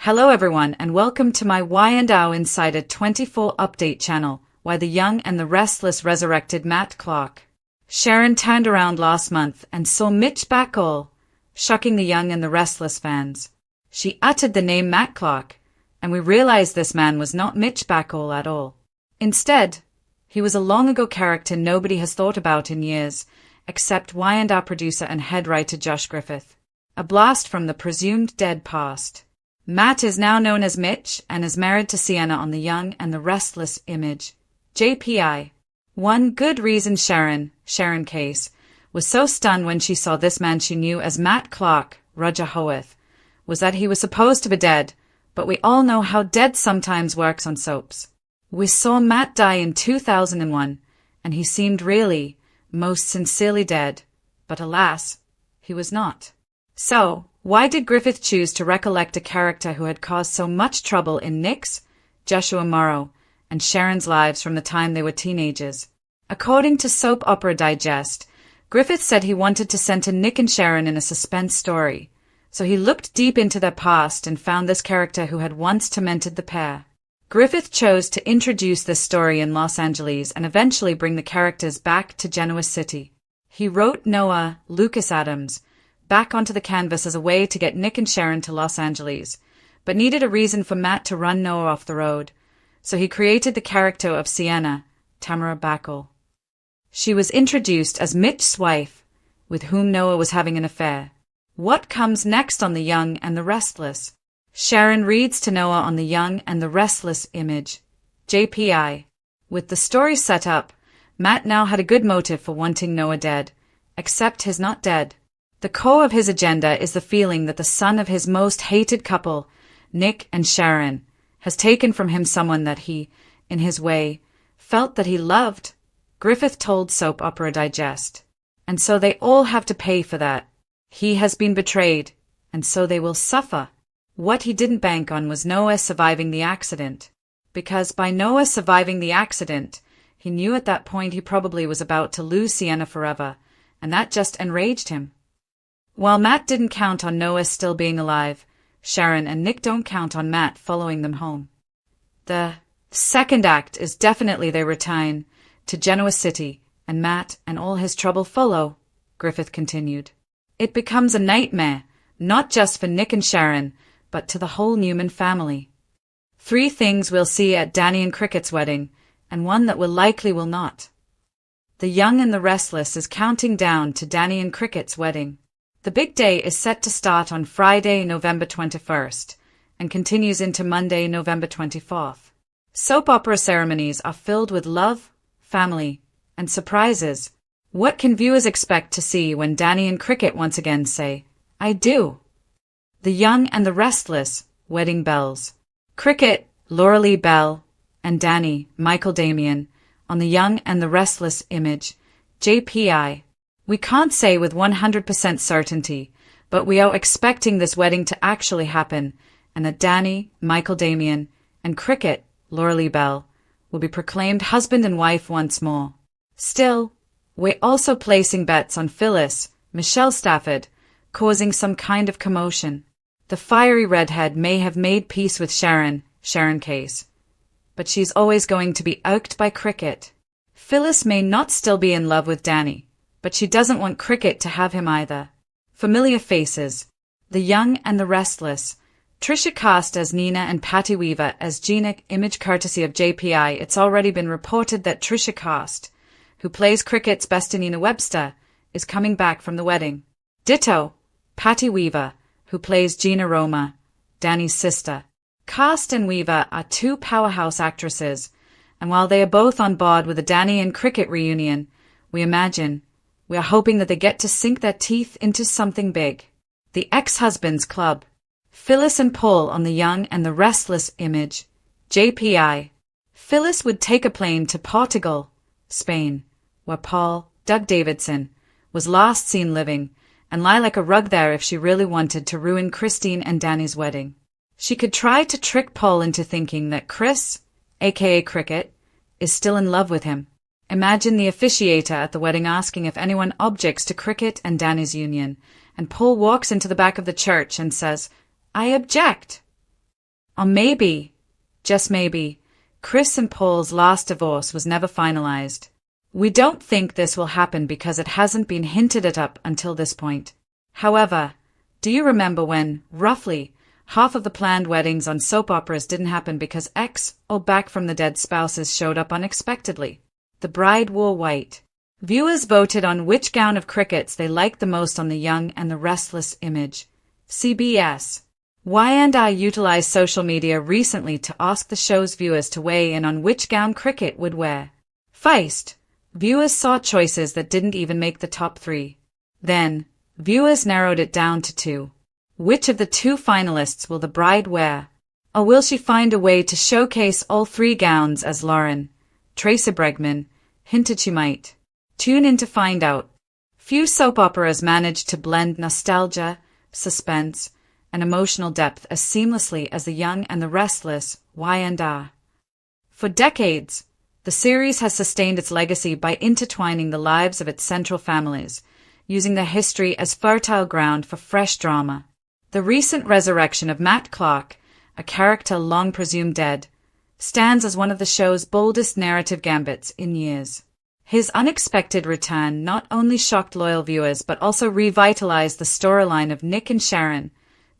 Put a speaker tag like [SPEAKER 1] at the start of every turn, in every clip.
[SPEAKER 1] Hello everyone and welcome to my Y&O Insider 24 update channel, why the young and the restless resurrected Matt Clark. Sharon turned around last month and saw Mitch back all, shocking the young and the restless fans. She uttered the name Matt Clark, and we realized this man was not Mitch Backall at all. Instead, he was a long-ago character nobody has thought about in years, except Y&O producer and head writer Josh Griffith. A blast from the presumed dead past. Matt is now known as Mitch and is married to Sienna on the Young and the Restless image. JPI. One good reason Sharon Case, was so stunned when she saw this man she knew as Matt Clark, Roger Howarth, was that he was supposed to be dead, but we all know how dead sometimes works on soaps. We saw Matt die in 2001, and he seemed really, most sincerely dead, but alas, he was not. So, why did Griffith choose to recollect a character who had caused so much trouble in Nick's, Joshua Morrow, and Sharon's lives from the time they were teenagers? According to Soap Opera Digest, Griffith said he wanted to center Nick and Sharon in a suspense story, so he looked deep into their past and found this character who had once tormented the pair. Griffith chose to introduce this story in Los Angeles and eventually bring the characters back to Genoa City. He wrote Noah, Lucas Adams, back onto the canvas as a way to get Nick and Sharon to Los Angeles, but needed a reason for Matt to run Noah off the road, so he created the character of Sienna, Tamara Backall. She was introduced as Mitch's wife, with whom Noah was having an affair. What comes next on The Young and the Restless? Sharon reads to Noah on The Young and the Restless image. JPI. With the story set up, Matt now had a good motive for wanting Noah dead, except he's not dead. The core of his agenda is the feeling that the son of his most hated couple, Nick and Sharon, has taken from him someone that he, in his way, felt that he loved, Griffith told Soap Opera Digest. And so they all have to pay for that. He has been betrayed, and so they will suffer. What he didn't bank on was Noah surviving the accident. Because by Noah surviving the accident, he knew at that point he probably was about to lose Sienna forever, and that just enraged him. While Matt didn't count on Noah still being alive, Sharon and Nick don't count on Matt following them home. The second act is definitely their return to Genoa City, and Matt and all his trouble follow, Griffith continued. It becomes a nightmare, not just for Nick and Sharon, but to the whole Newman family. 3 things we'll see at Danny and Cricket's wedding, and one that likely will not. The Young and the Restless is counting down to Danny and Cricket's wedding. The big day is set to start on Friday, November 21st, and continues into Monday, November 24th. Soap opera ceremonies are filled with love, family, and surprises. What can viewers expect to see when Danny and Cricket once again say, "I do"? The Young and the Restless, wedding bells. Cricket, Laura Lee Bell, and Danny, Michael Damian, on the Young and the Restless image. JPI. We can't say with 100% certainty, but we are expecting this wedding to actually happen, and that Danny, Michael Damian, and Cricket, Laura Lee Bell, will be proclaimed husband and wife once more. Still, we're also placing bets on Phyllis, Michelle Stafford, causing some kind of commotion. The fiery redhead may have made peace with Sharon Case, but she's always going to be irked by Cricket. Phyllis may not still be in love with Danny, but she doesn't want Cricket to have him either. Familiar faces. The Young and the Restless. Trisha cast as Nina and Patty Weaver as Gina, image courtesy of JPI. It's already been reported that Trisha Cast, who plays Cricket's best Nina Webster, is coming back from the wedding. Ditto, Patty Weaver, who plays Gina Roma, Danny's sister. Cast and Weaver are 2 powerhouse actresses, and while they are both on board with the Danny and Cricket reunion, we are hoping that they get to sink their teeth into something big. The Ex-Husbands Club. Phyllis and Paul on the Young and the Restless image. JPI. Phyllis would take a plane to Portugal, Spain, where Paul, Doug Davidson, was last seen living, and lie like a rug there if she really wanted to ruin Christine and Danny's wedding. She could try to trick Paul into thinking that Chris, aka Cricket, is still in love with him. Imagine the officiator at the wedding asking if anyone objects to Cricket and Danny's union, and Paul walks into the back of the church and says, "I object." Or maybe, just maybe, Chris and Paul's last divorce was never finalized. We don't think this will happen because it hasn't been hinted at up until this point. However, do you remember when, roughly, half of the planned weddings on soap operas didn't happen because ex or back from the dead spouses showed up unexpectedly? The bride wore white. Viewers voted on which gown of crickets they liked the most on The Young and the Restless image. CBS. Y&I utilized social media recently to ask the show's viewers to weigh in on which gown Cricket would wear. Feist. Viewers saw choices that didn't even make the top 3. Then, viewers narrowed it down to 2. Which of the 2 finalists will the bride wear? Or will she find a way to showcase all 3 gowns as Lauren, Tracy Bregman, hinted she might? Tune in to find out. Few soap operas manage to blend nostalgia, suspense, and emotional depth as seamlessly as The Young and the Restless, Y&I. For decades, the series has sustained its legacy by intertwining the lives of its central families, using their history as fertile ground for fresh drama. The recent resurrection of Matt Clark, a character long presumed dead, stands as one of the show's boldest narrative gambits in years. His unexpected return not only shocked loyal viewers but also revitalized the storyline of Nick and Sharon,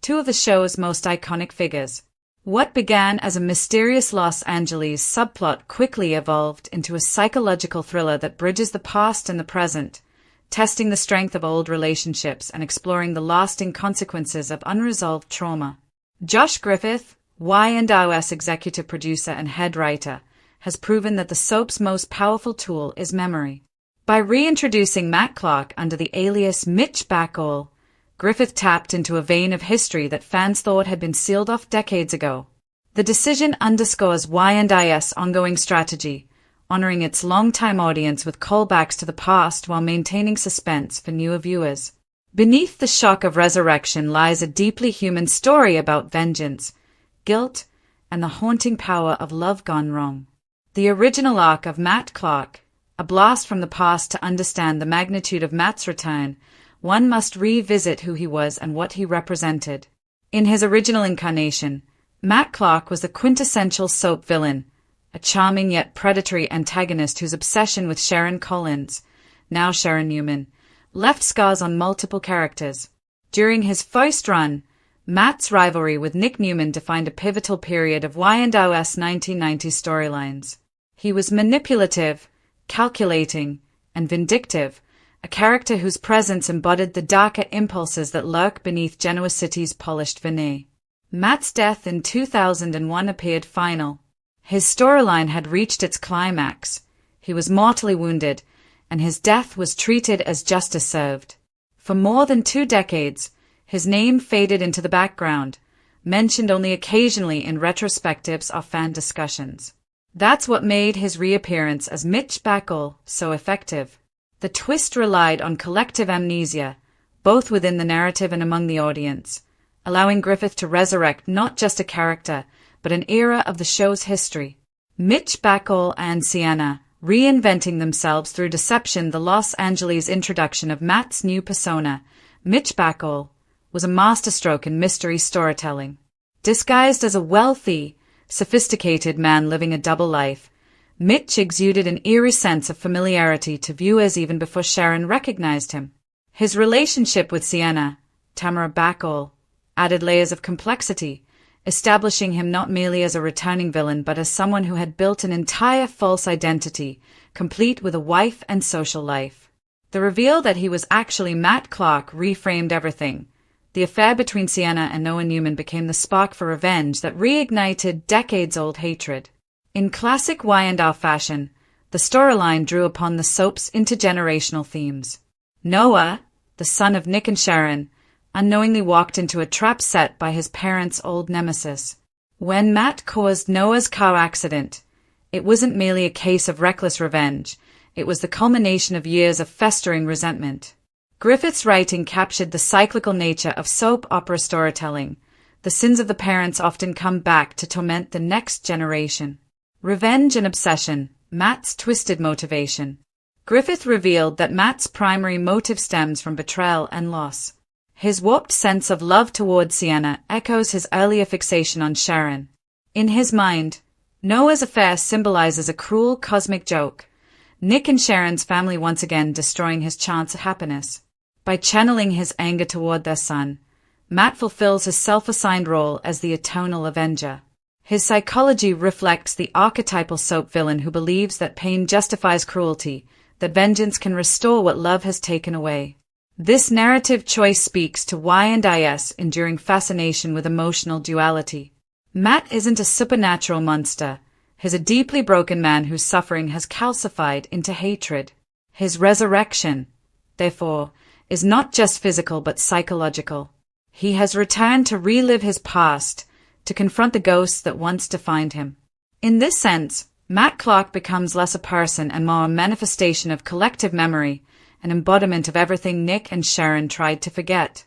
[SPEAKER 1] 2 of the show's most iconic figures. What began as a mysterious Los Angeles subplot quickly evolved into a psychological thriller that bridges the past and the present, testing the strength of old relationships and exploring the lasting consequences of unresolved trauma. Josh Griffith, Y&I's executive producer and head writer, has proven that the soap's most powerful tool is memory. By reintroducing Matt Clark under the alias Mitch Backall, Griffith tapped into a vein of history that fans thought had been sealed off decades ago. The decision underscores Y&I's ongoing strategy, honoring its longtime audience with callbacks to the past while maintaining suspense for newer viewers. Beneath the shock of resurrection lies a deeply human story about vengeance, guilt, and the haunting power of love gone wrong. The original arc of Matt Clark, a blast from the past to understand the magnitude of Matt's return, one must revisit who he was and what he represented. In his original incarnation, Matt Clark was the quintessential soap villain, a charming yet predatory antagonist whose obsession with Sharon Collins, now Sharon Newman, left scars on multiple characters. During his first run, Matt's rivalry with Nick Newman defined a pivotal period of Y&I's 1990s storylines. He was manipulative, calculating, and vindictive, a character whose presence embodied the darker impulses that lurk beneath Genoa City's polished veneer. Matt's death in 2001 appeared final. His storyline had reached its climax. He was mortally wounded, and his death was treated as justice served. For more than 2 decades, his name faded into the background, mentioned only occasionally in retrospectives or fan discussions. That's what made his reappearance as Mitch Backall so effective. The twist relied on collective amnesia, both within the narrative and among the audience, allowing Griffith to resurrect not just a character, but an era of the show's history. Mitch Backall and Sienna, reinventing themselves through deception. The Los Angeles introduction of Matt's new persona, Mitch Backall, was a masterstroke in mystery storytelling. Disguised as a wealthy, sophisticated man living a double life, Mitch exuded an eerie sense of familiarity to viewers even before Sharon recognized him. His relationship with Sienna, Tamara Backall, added layers of complexity, establishing him not merely as a returning villain but as someone who had built an entire false identity, complete with a wife and social life. The reveal that he was actually Matt Clark reframed everything. The affair between Sienna and Noah Newman became the spark for revenge that reignited decades-old hatred. In classic Y&I fashion, the storyline drew upon the soap's intergenerational themes. Noah, the son of Nick and Sharon, unknowingly walked into a trap set by his parents' old nemesis. When Matt caused Noah's car accident, it wasn't merely a case of reckless revenge, it was the culmination of years of festering resentment. Griffith's writing captured the cyclical nature of soap opera storytelling. The sins of the parents often come back to torment the next generation. Revenge and obsession, Matt's twisted motivation. Griffith revealed that Matt's primary motive stems from betrayal and loss. His warped sense of love towards Sienna echoes his earlier fixation on Sharon. In his mind, Noah's affair symbolizes a cruel cosmic joke, Nick and Sharon's family once again destroying his chance at happiness. By channeling his anger toward their son, Matt fulfills his self-assigned role as the eternal avenger. His psychology reflects the archetypal soap villain who believes that pain justifies cruelty, that vengeance can restore what love has taken away. This narrative choice speaks to Y&I's enduring fascination with emotional duality. Matt isn't a supernatural monster. He's a deeply broken man whose suffering has calcified into hatred. His resurrection, therefore, is not just physical but psychological. He has returned to relive his past, to confront the ghosts that once defined him. In this sense, Matt Clark becomes less a person and more a manifestation of collective memory, an embodiment of everything Nick and Sharon tried to forget.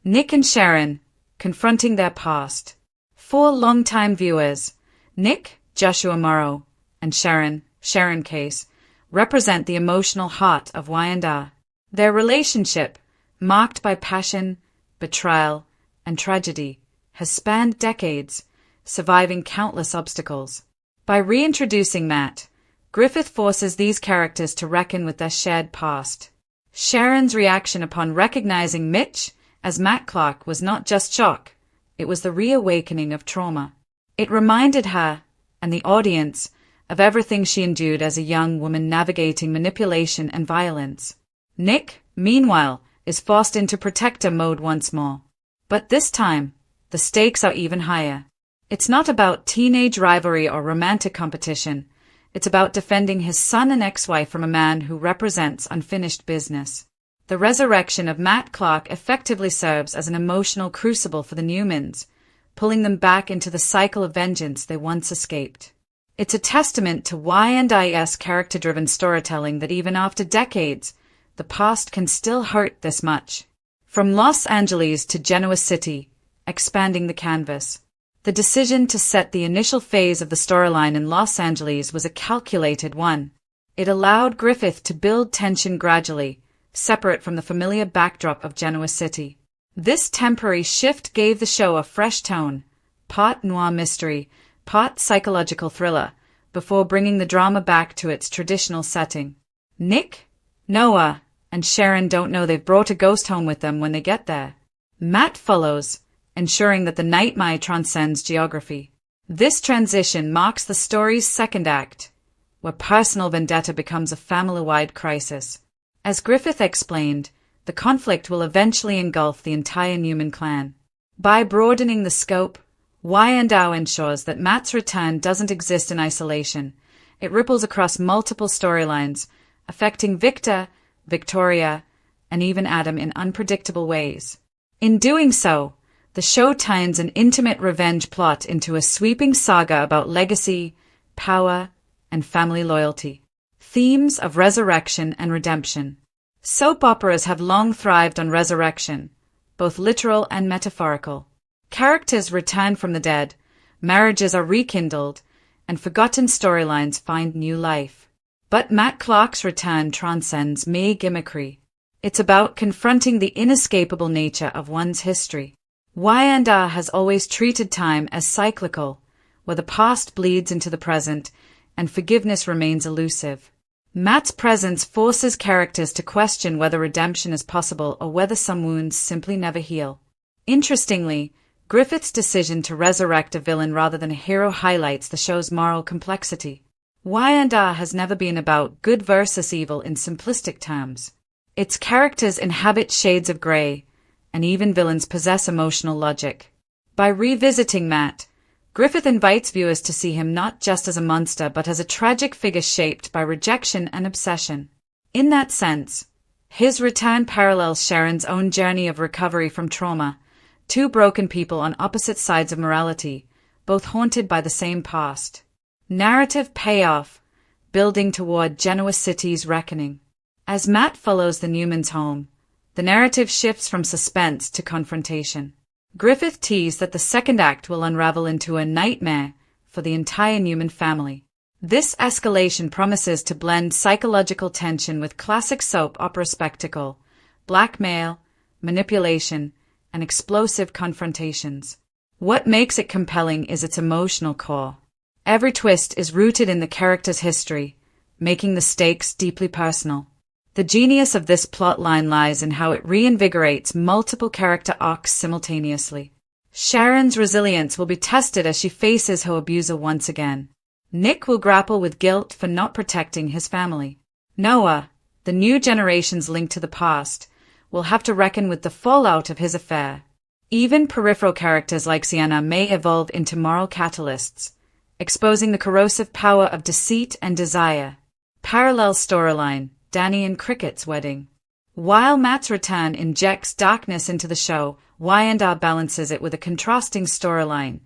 [SPEAKER 1] Nick and Sharon, confronting their past. For longtime viewers, Nick, Joshua Morrow, and Sharon Case, represent the emotional heart of Y&R. Their relationship, marked by passion, betrayal, and tragedy, has spanned decades, surviving countless obstacles. By reintroducing Matt, Griffith forces these characters to reckon with their shared past. Sharon's reaction upon recognizing Mitch as Matt Clark was not just shock, it was the reawakening of trauma. It reminded her, and the audience, of everything she endured as a young woman navigating manipulation and violence. Nick, meanwhile, is forced into protector mode once more. But this time, the stakes are even higher. It's not about teenage rivalry or romantic competition. It's about defending his son and ex-wife from a man who represents unfinished business. The resurrection of Matt Clark effectively serves as an emotional crucible for the Newmans, pulling them back into the cycle of vengeance they once escaped. It's a testament to Y&I's character-driven storytelling that even after decades, the past can still hurt this much. From Los Angeles to Genoa City, expanding the canvas. The decision to set the initial phase of the storyline in Los Angeles was a calculated one. It allowed Griffith to build tension gradually, separate from the familiar backdrop of Genoa City. This temporary shift gave the show a fresh tone, part noir mystery, part psychological thriller, before bringing the drama back to its traditional setting. Nick, Noah, and Sharon don't know they've brought a ghost home with them when they get there. Matt follows, ensuring that the nightmare transcends geography. This transition marks the story's second act, where personal vendetta becomes a family-wide crisis. As Griffith explained, the conflict will eventually engulf the entire Newman clan. By broadening the scope, Y&R ensures that Matt's return doesn't exist in isolation. It ripples across multiple storylines, affecting Victor, Victoria, and even Adam in unpredictable ways. In doing so, the show turns an intimate revenge plot into a sweeping saga about legacy, power, and family loyalty. Themes of resurrection and redemption. Soap operas have long thrived on resurrection, both literal and metaphorical. Characters return from the dead, marriages are rekindled, and forgotten storylines find new life. But Matt Clark's return transcends mere gimmickry. It's about confronting the inescapable nature of one's history. Y&R has always treated time as cyclical, where the past bleeds into the present and forgiveness remains elusive. Matt's presence forces characters to question whether redemption is possible or whether some wounds simply never heal. Interestingly, Griffith's decision to resurrect a villain rather than a hero highlights the show's moral complexity. Y&R has never been about good versus evil in simplistic terms. Its characters inhabit shades of gray, and even villains possess emotional logic. By revisiting Matt, Griffith invites viewers to see him not just as a monster but as a tragic figure shaped by rejection and obsession. In that sense, his return parallels Sharon's own journey of recovery from trauma, two broken people on opposite sides of morality, both haunted by the same past. Narrative payoff, building toward Genoa City's reckoning. As Matt follows the Newmans home, the narrative shifts from suspense to confrontation. Griffith teased that the second act will unravel into a nightmare for the entire Newman family. This escalation promises to blend psychological tension with classic soap opera spectacle, blackmail, manipulation, and explosive confrontations. What makes it compelling is its emotional core. Every twist is rooted in the character's history, making the stakes deeply personal. The genius of this plotline lies in how it reinvigorates multiple character arcs simultaneously. Sharon's resilience will be tested as she faces her abuser once again. Nick will grapple with guilt for not protecting his family. Noah, the new generation's link to the past, will have to reckon with the fallout of his affair. Even peripheral characters like Sienna may evolve into moral catalysts, exposing the corrosive power of deceit and desire. Parallel storyline, Danny and Cricket's wedding. While Matt's return injects darkness into the show, Y&R balances it with a contrasting storyline,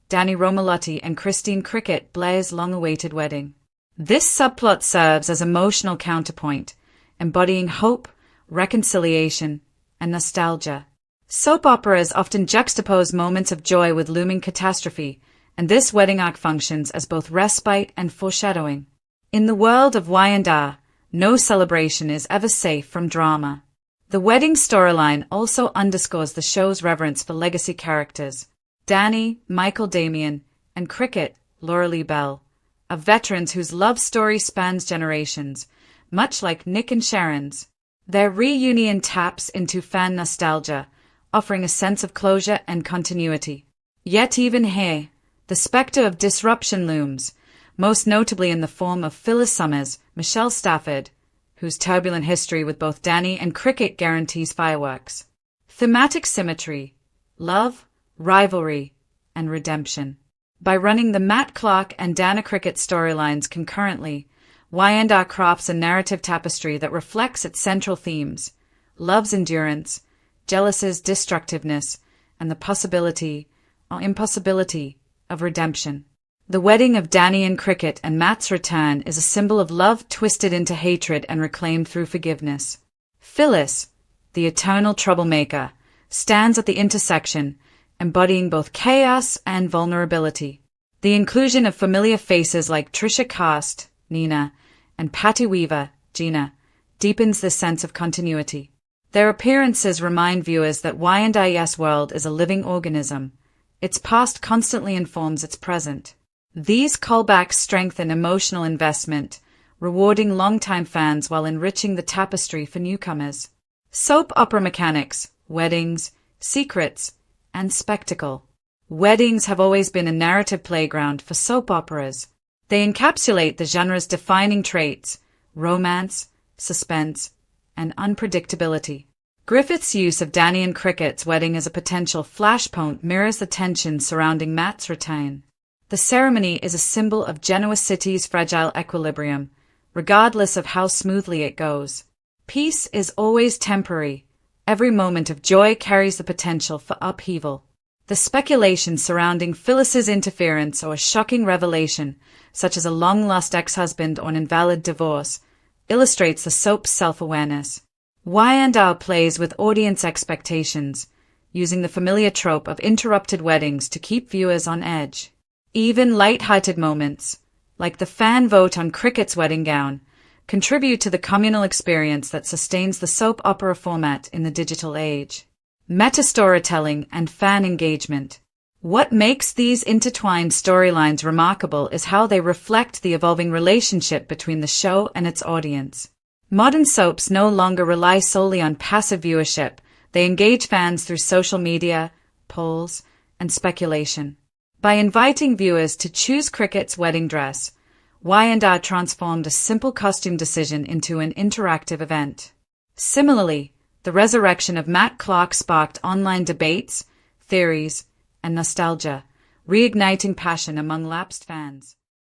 [SPEAKER 1] Danny Romalotti and Christine Cricket Blair's long-awaited wedding. This subplot serves as emotional counterpoint, embodying hope, reconciliation, and nostalgia. Soap operas often juxtapose moments of joy with looming catastrophe, and this wedding arc functions as both respite and foreshadowing. In the world of Y&R, no celebration is ever safe from drama. The wedding storyline also underscores the show's reverence for legacy characters. Danny, Michael Damian, and Cricket, Laura Lee Bell, are veterans whose love story spans generations, much like Nick and Sharon's. Their reunion taps into fan nostalgia, offering a sense of closure and continuity. Yet even here, the specter of disruption looms, most notably in the form of Phyllis Summers, Michelle Stafford, whose turbulent history with both Danny and Cricket guarantees fireworks. Thematic symmetry, love, rivalry, and redemption. By running the Matt Clark and Dana Cricket storylines concurrently, Y&R crafts a narrative tapestry that reflects its central themes: love's endurance, jealousy's destructiveness, and the possibility or impossibility of redemption. The wedding of Danny and Cricket and Matt's return is a symbol of love twisted into hatred and reclaimed through forgiveness. Phyllis, the eternal troublemaker, stands at the intersection, embodying both chaos and vulnerability. The inclusion of familiar faces like Trisha Cast, Nina, and Patty Weaver, Gina, deepens this sense of continuity. Their appearances remind viewers that Y&I's world is a living organism. Its past constantly informs its present. These callbacks strengthen emotional investment, rewarding longtime fans while enriching the tapestry for newcomers. Soap opera mechanics, weddings, secrets, and spectacle. Weddings have always been a narrative playground for soap operas. They encapsulate the genre's defining traits: romance, suspense, and unpredictability. Griffith's use of Danny and Cricket's wedding as a potential flashpoint mirrors the tension surrounding Matt's return. The ceremony is a symbol of Genoa City's fragile equilibrium, regardless of how smoothly it goes. Peace is always temporary. Every moment of joy carries the potential for upheaval. The speculation surrounding Phyllis's interference or a shocking revelation, such as a long-lost ex-husband or an invalid divorce, illustrates the soap's self-awareness. Y&R plays with audience expectations, using the familiar trope of interrupted weddings to keep viewers on edge. Even light-hearted moments, like the fan vote on Cricket's wedding gown, contribute to the communal experience that sustains the soap opera format in the digital age. Meta-storytelling and fan engagement. What makes these intertwined storylines remarkable is how they reflect the evolving relationship between the show and its audience. Modern soaps no longer rely solely on passive viewership. They engage fans through social media, polls, and speculation. By inviting viewers to choose Cricket's wedding dress, Y&R transformed a simple costume decision into an interactive event. Similarly, the resurrection of Matt Clark sparked online debates, theories, and nostalgia, reigniting passion among lapsed fans.